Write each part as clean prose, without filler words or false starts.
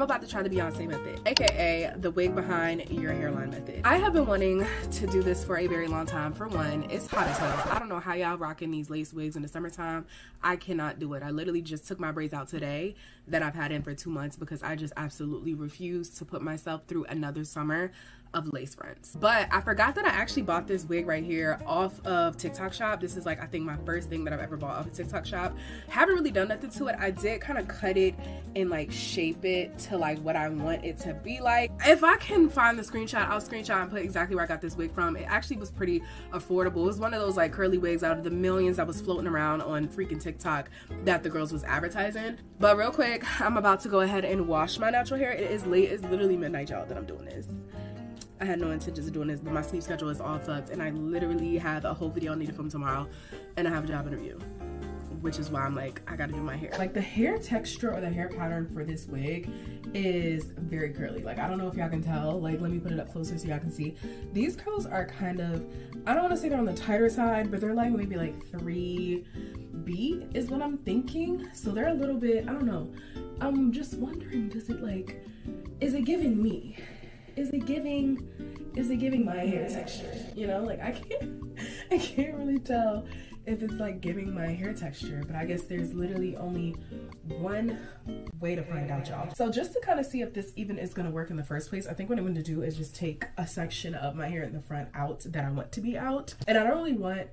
I'm about to try the Beyonce method, aka the wig behind your hairline method. I have been wanting to do this for a very long time. For one, it's hot as hell. I don't know how y'all rocking these lace wigs in the summertime. I cannot do it. I literally just took my braids out today that I've had in for 2 months because I just absolutely refuse to put myself through another summer of lace fronts. But I forgot that I actually bought this wig right here off of TikTok shop. This is like, I think my first thing that I've ever bought off of TikTok shop. Haven't really done nothing to it. I did kind of cut it and like shape it to like what I want it to be like. If I can find the screenshot, I'll screenshot and put exactly where I got this wig from. It actually was pretty affordable. It was one of those like curly wigs out of the millions that was floating around on freaking TikTok that the girls was advertising. But real quick, I'm about to go ahead and wash my natural hair. It is late. It's literally midnight, y'all, that I'm doing this. I had no intentions of doing this, but my sleep schedule is all fucked, and I literally have a whole video I need to film tomorrow, and I have a job interview, which is why I'm like, I gotta do my hair. Like, the hair texture or the hair pattern for this wig is very curly. Like, I don't know if y'all can tell. Like, let me put it up closer so y'all can see. These curls are kind of, I don't want to say they're on the tighter side, but they're like maybe like 3B is what I'm thinking. So they're a little bit, I don't know. I'm just wondering, does it like, is it giving me? Is it giving my hair texture? You know, like I can't really tell if it's like giving my hair texture, but I guess there's literally only one way to find out, y'all. So just to kind of see if this even is gonna work in the first place, I think what I'm gonna do is just take a section of my hair in the front out that I want to be out. And I don't really want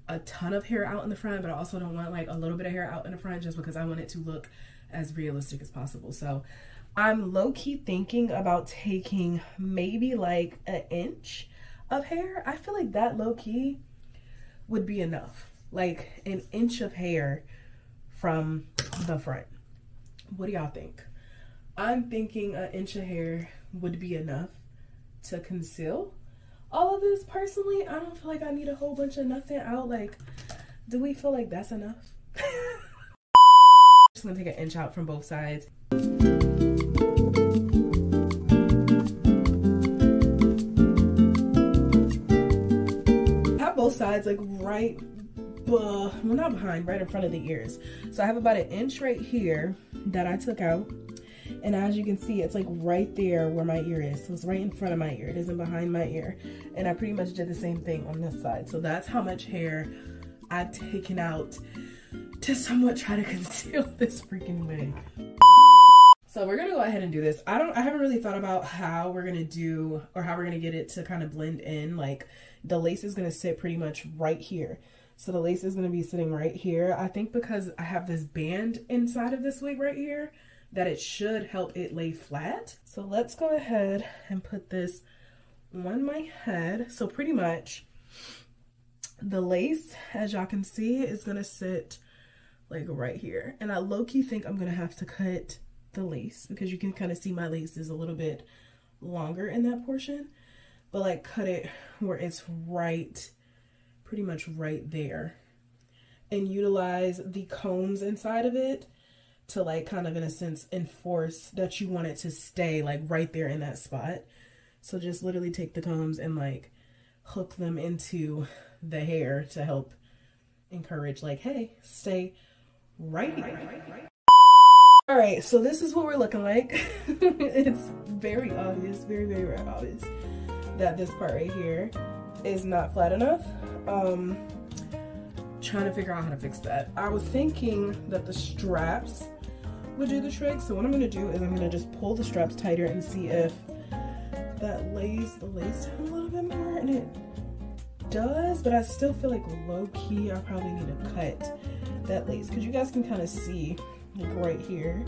a ton of hair out in the front, but I also don't want like a little bit of hair out in the front just because I want it to look as realistic as possible. So I'm low-key thinking about taking maybe like an inch of hair. I feel like that low-key would be enough. Like an inch of hair from the front. What do y'all think? I'm thinking an inch of hair would be enough to conceal all of this. Personally, I don't feel like I need a whole bunch of nothing out. Like, do we feel like that's enough? Just gonna take an inch out from both sides. Both sides like right, well, not behind, right in front of the ears. So I have about an inch right here that I took out, and as you can see, it's like right there where my ear is. So it's right in front of my ear. It isn't behind my ear. And I pretty much did the same thing on this side. So that's how much hair I've taken out to somewhat try to conceal this freaking wig. So we're gonna go ahead and do this. I haven't really thought about how we're gonna do, or how we're gonna get it to kind of blend in. Like, the lace is gonna sit pretty much right here. So the lace is gonna be sitting right here. I think because I have this band inside of this wig right here, that it should help it lay flat. So let's go ahead and put this on my head. So pretty much the lace, as y'all can see, is gonna sit like right here. And I low-key think I'm gonna have to cut the lace because you can kind of see my lace is a little bit longer in that portion, but like cut it where it's right, pretty much right there, and utilize the combs inside of it to like kind of in a sense enforce that you want it to stay like right there in that spot. So just literally take the combs and like hook them into the hair to help encourage like, hey, stay right here. All right, so this is what we're looking like. It's very obvious, very, very obvious that this part right here is not flat enough. Trying to figure out how to fix that. I was thinking that the straps would do the trick. So what I'm gonna do is I'm gonna just pull the straps tighter and see if that lays the lace down a little bit more, and it does, but I still feel like low-key I probably need to cut that lace because you guys can kind of see like right here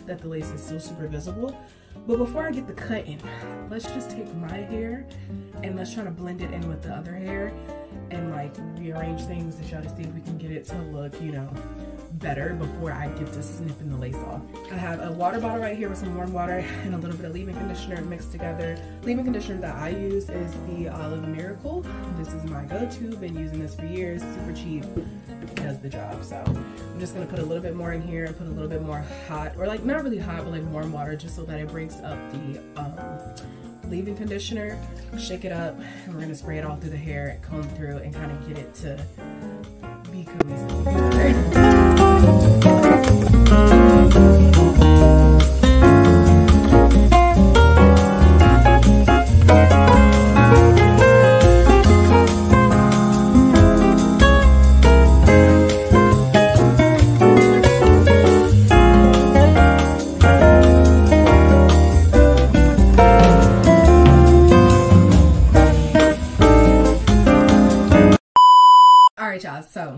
that the lace is still super visible. But before I get the cutting, let's just take my hair and let's try to blend it in with the other hair and like rearrange things to try to see if we can get it to look, you know, better before I get to snipping the lace off. I have a water bottle right here with some warm water and a little bit of leave-in conditioner mixed together. Leave-in conditioner that I use is the Olive Miracle. This is my go-to, been using this for years, super cheap, does the job. So I'm just gonna put a little bit more in here and put a little bit more hot, or like not really hot, but like warm water, just so that it breaks up the leave-in conditioner. Shake it up, and we're gonna spray it all through the hair, comb through, and kind of get it to be cohesive.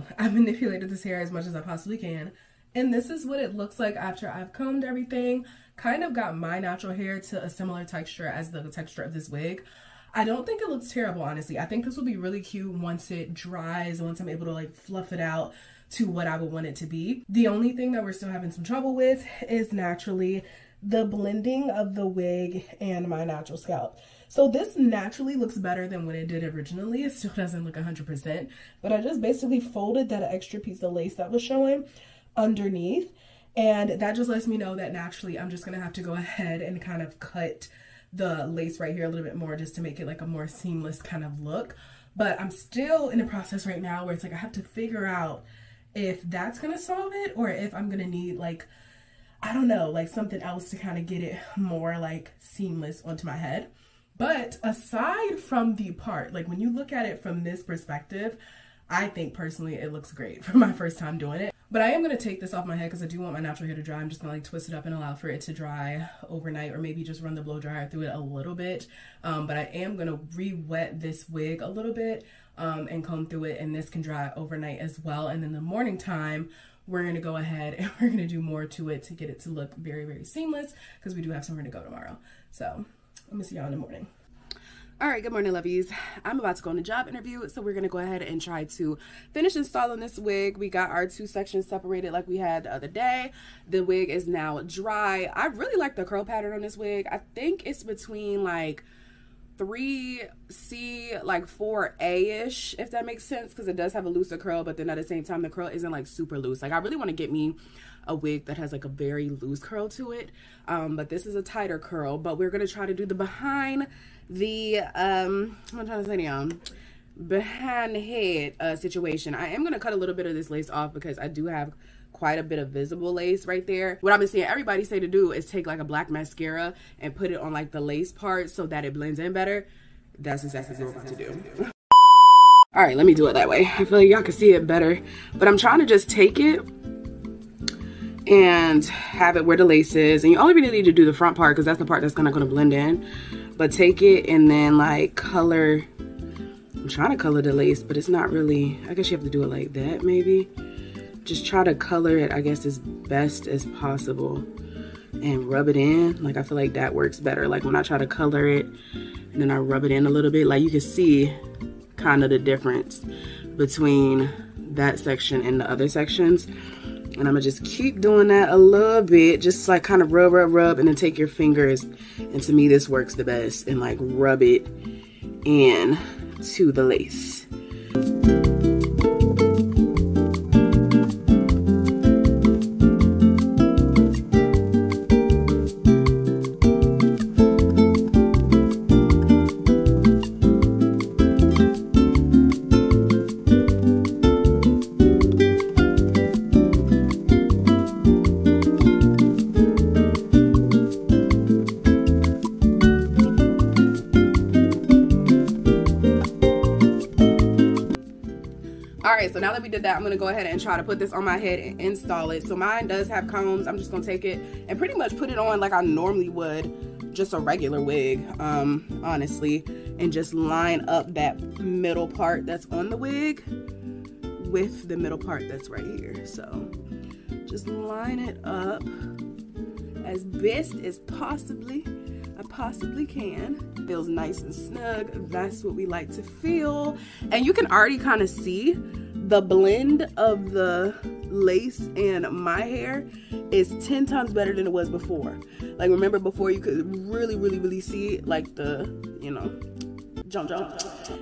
So I manipulated this hair as much as I possibly can. And this is what it looks like after I've combed everything. Kind of got my natural hair to a similar texture as the texture of this wig. I don't think it looks terrible, honestly. I think this will be really cute once it dries, once I'm able to like fluff it out to what I would want it to be. The only thing that we're still having some trouble with is naturally the blending of the wig and my natural scalp. So this naturally looks better than when it did originally. It still doesn't look 100%, but I just basically folded that extra piece of lace that was showing underneath, and that just lets me know that naturally I'm just gonna have to go ahead and kind of cut the lace right here a little bit more just to make it like a more seamless kind of look. But I'm still in the process right now where it's like I have to figure out if that's gonna solve it or if I'm gonna need like, I don't know, like something else to kind of get it more like seamless onto my head. But aside from the part, like when you look at it from this perspective, I think personally it looks great for my first time doing it. But I am going to take this off my head because I do want my natural hair to dry. I'm just going to like twist it up and allow for it to dry overnight, or maybe just run the blow dryer through it a little bit. But I am going to re-wet this wig a little bit and comb through it, and this can dry overnight as well. And in the morning time, we're going to go ahead and we're going to do more to it to get it to look very, very seamless because we do have somewhere to go tomorrow. So I'm going to see y'all in the morning. All right, good morning, lovies. I'm about to go on a job interview, so we're gonna go ahead and try to finish installing this wig. We got our two sections separated like we had the other day. The wig is now dry. I really like the curl pattern on this wig. I think it's between like 3C, like 4A-ish, if that makes sense, because it does have a looser curl, but then at the same time, the curl isn't like super loose. Like I really want to get me a wig that has like a very loose curl to it, but this is a tighter curl. But we're gonna try to do the behind the I'm trying to say behind the head situation. I am gonna cut a little bit of this lace off because I do have quite a bit of visible lace right there. What I've been seeing everybody say to do is take like a black mascara and put it on like the lace part so that it blends in better. That's exactly what I'm about to do. All right, let me do it that way. I feel like y'all can see it better, but I'm trying to just take it and have it where the lace is, and you only really need to do the front part because that's the part that's gonna blend in. But take it and then like color. I'm trying to color the lace, but it's not really, I guess you have to do it like that maybe. Just try to color it, I guess, as best as possible and rub it in. Like I feel like that works better. Like when I try to color it and then I rub it in a little bit, like you can see kind of the difference between that section and the other sections. And I'm gonna just keep doing that a little bit, just like kind of rub, and then take your fingers, and to me this works the best, and like rub it in to the lace. So now that we did that, I'm gonna go ahead and try to put this on my head and install it. So mine does have combs. I'm just gonna take it and pretty much put it on like I normally would just a regular wig, honestly, and just line up that middle part that's on the wig with the middle part that's right here. So just line it up as best as I possibly can. Feels nice and snug. That's what we like to feel. And you can already kind of see the blend of the lace and my hair is 10 times better than it was before. Like remember before you could really see like the, you know, jump,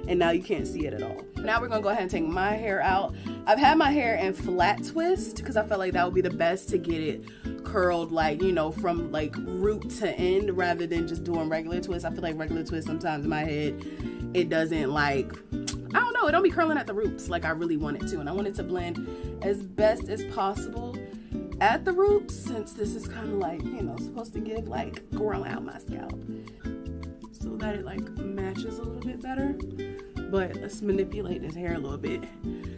and now you can't see it at all. Now we're gonna go ahead and take my hair out. I've had my hair in flat twist because I felt like that would be the best to get it curled, like, you know, from like root to end rather than just doing regular twist. I feel like regular twist sometimes in my head, it doesn't like, I don't know, it don't be curling at the roots like I really want it to, and I want it to blend as best as possible at the roots, since this is kind of like, you know, supposed to give like grow out my scalp so that it like matches a little bit better. But let's manipulate this hair a little bit,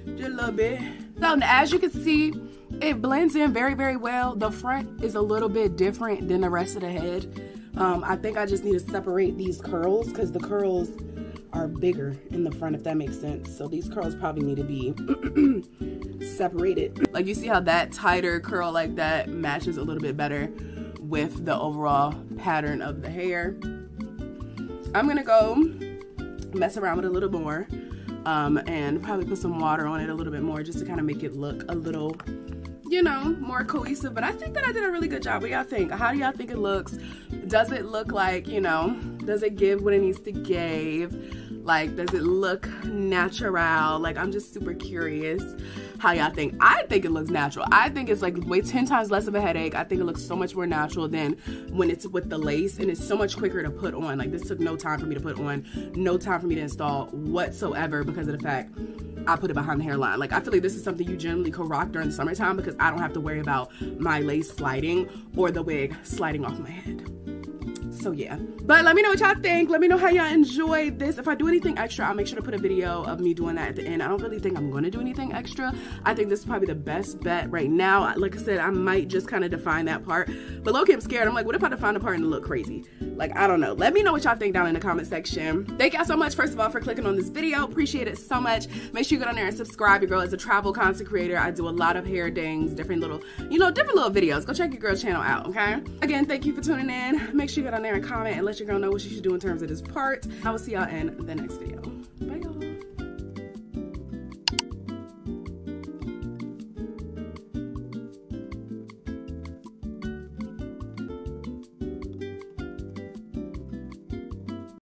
just a little bit. So as you can see, it blends in very well. The front is a little bit different than the rest of the head. I think I just need to separate these curls because the curls are bigger in the front, if that makes sense. So these curls probably need to be separated. Like, you see how that tighter curl like that matches a little bit better with the overall pattern of the hair. I'm gonna go mess around with it a little more and probably put some water on it a little bit more just to kind of make it look a little, you know, more cohesive. But I think that I did a really good job. What y'all think? How do y'all think it looks? Does it look like, you know, does it give what it needs to give? Like, does it look natural? Like, I'm just super curious how y'all think. I think it looks natural. I think it's like way 10 times less of a headache. I think it looks so much more natural than when it's with the lace, and it's so much quicker to put on. Like, this took no time for me to put on, no time for me to install whatsoever because of the fact I put it behind the hairline. Like, I feel like this is something you generally could rock during the summertime because I don't have to worry about my lace sliding or the wig sliding off my head. So yeah, but let me know what y'all think. Let me know how y'all enjoyed this. If I do anything extra, I'll make sure to put a video of me doing that at the end. I don't really think I'm going to do anything extra. I think this is probably the best bet right now. Like I said, I might just kind of define that part, but low-key I'm scared. I'm like, what if I define the part and it look crazy? Like, I don't know. Let me know what y'all think down in the comment section. Thank y'all so much, first of all, for clicking on this video. Appreciate it so much. Make sure you go down there and subscribe. Your girl is a travel content creator. I do a lot of hair things, different little, you know, different little videos. Go check your girl's channel out, okay? Again, thank you for tuning in. Make sure you go down there and comment and let your girl know what she should do in terms of this part. I will see y'all in the next video.